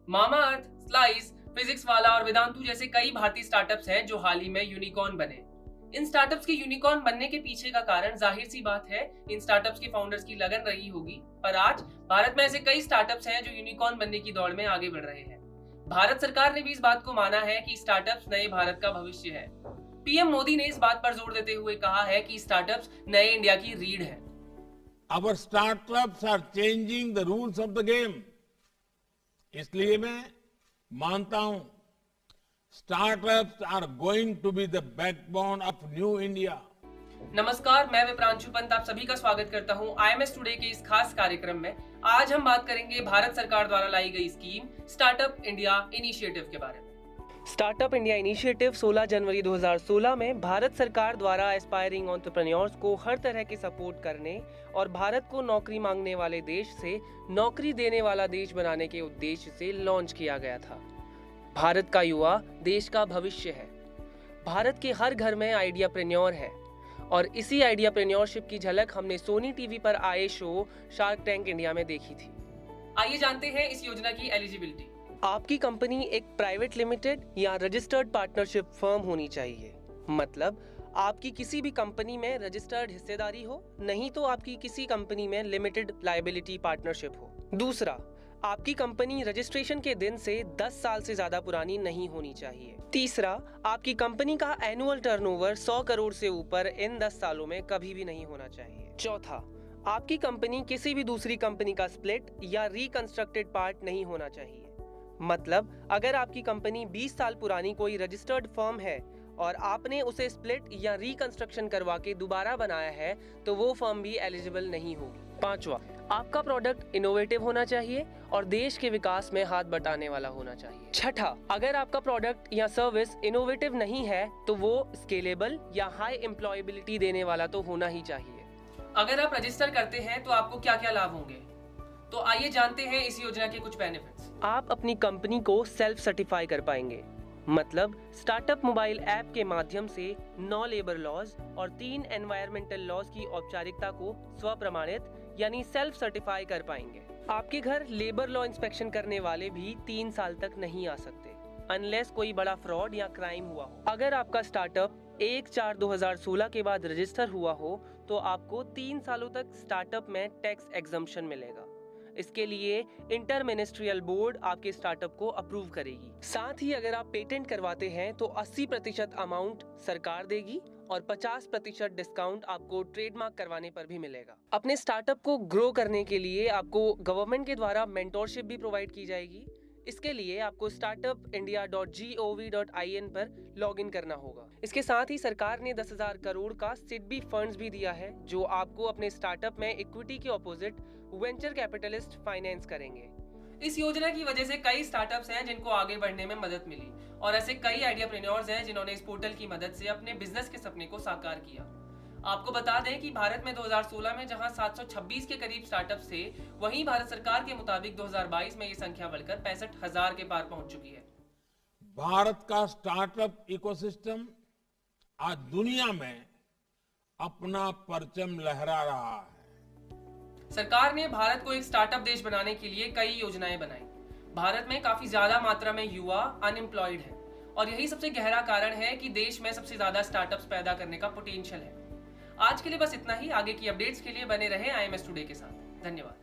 मामा अर्थ, slice, physics वाला और वेदांतु जैसे कई भारतीय स्टार्टअप्स हैं जो हाल ही में यूनिकॉर्न बने। इन स्टार्टअप्स के यूनिकॉर्न बनने के पीछे का कारण जाहिर सी बात है, इन स्टार्टअप्स के फाउंडर्स की लगन रही होगी। पर आज भारत में ऐसे कई स्टार्टअप्स हैं जो यूनिकॉर्न बनने की दौड़ में आगे बढ़ रहे हैं। भारत सरकार ने भी इस बात को माना है कि स्टार्टअप्स नए भारत का भविष्य है। पीएम मोदी ने इस बात पर जोर देते हुए कहा है कि स्टार्टअप्स नए इंडिया की रीढ़ है। Our startups are changing the rules of the game. इसलिए मैं मानता हूं startups are going to be the backbone of new India. नमस्कार, मैं विप्रांशु पंत आप सभी का स्वागत करता हूं आईएमएस टुडे के इस खास कार्यक्रम में। आज हम बात करेंगे भारत सरकार द्वारा लाई गई स्कीम स्टार्टअप इंडिया इनिशिएटिव के बारे में। स्टार्टअप इंडिया इनिशिएटिव 16 जनवरी 2016 में भारत सरकार द्वारा एस्पायरिंग एंटरप्रेन्योर्स को हर तरह की सपोर्ट करने और भारत को नौकरी मांगने वाले देश से नौकरी देने वाला देश बनाने के उद्देश्य से लॉन्च किया गया था। भारत का युवा देश का भविष्य है। भारत के हर घर में आइडियाप्रेन्योर है और इसी आइडियाप्रेन्योरशिप की झलक हमने सोनी टीवी पर आए शो शार्क टैंक इंडिया में देखी थी। आइए जानते हैं इस योजना की एलिजिबिलिटी। आपकी कंपनी एक प्राइवेट लिमिटेड या रजिस्टर्ड पार्टनरशिप फर्म होनी चाहिए। मतलब आपकी किसी भी कंपनी में रजिस्टर्ड हिस्सेदारी हो, नहीं तो आपकी किसी कंपनी में लिमिटेड लायबिलिटी पार्टनरशिप हो। दूसरा, आपकी कंपनी रजिस्ट्रेशन के दिन से 10 साल से ज्यादा पुरानी नहीं होनी चाहिए। तीसरा, आपकी कंपनी का एनुअल टर्नओवर 100 करोड़ से ऊपर इन 10 सालों में कभी भी नहीं होना चाहिए। चौथा, आपकी कंपनी किसी भी दूसरी कंपनी का स्प्लिट या रिकंस्ट्रक्टेड पार्ट नहीं होना चाहिए। मतलब अगर आपकी कंपनी 20 साल पुरानी कोई रजिस्टर्ड फर्म है और आपने उसे स्प्लिट या रिकंस्ट्रक्शन करवा के दोबारा बनाया है तो वो फर्म भी एलिजिबल नहीं होगी। पांचवा, आपका प्रोडक्ट इनोवेटिव होना चाहिए और देश के विकास में हाथ बटाने वाला होना चाहिए। छठा, अगर आपका प्रोडक्ट या सर्विस इनोवेटिव नहीं है तो वो स्केलेबल या हाई एम्प्लॉयबिलिटी देने वाला तो होना ही चाहिए। अगर आप रजिस्टर करते हैं तो आपको क्या क्या लाभ होंगे, तो आइए जानते हैं इस योजना के कुछ बेनिफिट्स। आप अपनी कंपनी को सेल्फ सर्टिफाई कर पाएंगे। मतलब स्टार्टअप मोबाइल ऐप के माध्यम से 9 लेबर लॉज और 3 एनवायरमेंटल लॉज की औपचारिकता को स्वप्रमाणित यानी सेल्फ सर्टिफाई कर पाएंगे। आपके घर लेबर लॉ इंस्पेक्शन करने वाले भी 3 साल तक नहीं आ सकते अनलेस कोई बड़ा फ्रॉड या क्राइम हुआ हो। अगर आपका स्टार्टअप 1/4/2016 के बाद रजिस्टर हुआ हो तो आपको 3 सालों तक स्टार्टअप में टैक्स एग्जम्पशन मिलेगा। इसके लिए इंटर मिनिस्ट्रियल बोर्ड आपके स्टार्टअप को अप्रूव करेगी। साथ ही अगर आप पेटेंट करवाते हैं तो 80% अमाउंट सरकार देगी और 50% डिस्काउंट आपको ट्रेडमार्क करवाने पर भी मिलेगा। अपने स्टार्टअप को ग्रो करने के लिए आपको गवर्नमेंट के द्वारा मेंटोरशिप भी प्रोवाइड की जाएगी। इसके लिए आपको startupindia.gov.in पर लॉगिन करना होगा। इसके साथ ही सरकार ने 10,000 करोड़ का सिडबी फंड्स भी दिया है जो आपको अपने स्टार्टअप में इक्विटी के ऑपोजिट वेंचर कैपिटलिस्ट फाइनेंस करेंगे। इस योजना की वजह से कई स्टार्टअप्स हैं जिनको आगे बढ़ने में मदद मिली और ऐसे कई आइडियाप्रेन्योर्स हैं जिन्होंने इस पोर्टल की मदद से अपने बिजनेस के सपने को साकार किया। आपको बता दें कि भारत में 2016 में जहां 726 के करीब स्टार्टअप्स थे, वहीं भारत सरकार के मुताबिक 2022 में ये संख्या बढ़कर 65,000 के पार पहुंच चुकी है। भारत का स्टार्टअप इकोसिस्टम आज दुनिया में अपना परचम लहरा रहा है। सरकार ने भारत को एक स्टार्टअप देश बनाने के लिए कई योजनाएं बनाई। भारत में काफी ज्यादा मात्रा में युवा अनएम्प्लॉयड है और यही सबसे गहरा कारण है कि देश में सबसे ज्यादा स्टार्टअप्स पैदा करने का पोटेंशियल है। आज के लिए बस इतना ही। आगे की अपडेट्स के लिए बने रहें आईएमएस टुडे के साथ। धन्यवाद।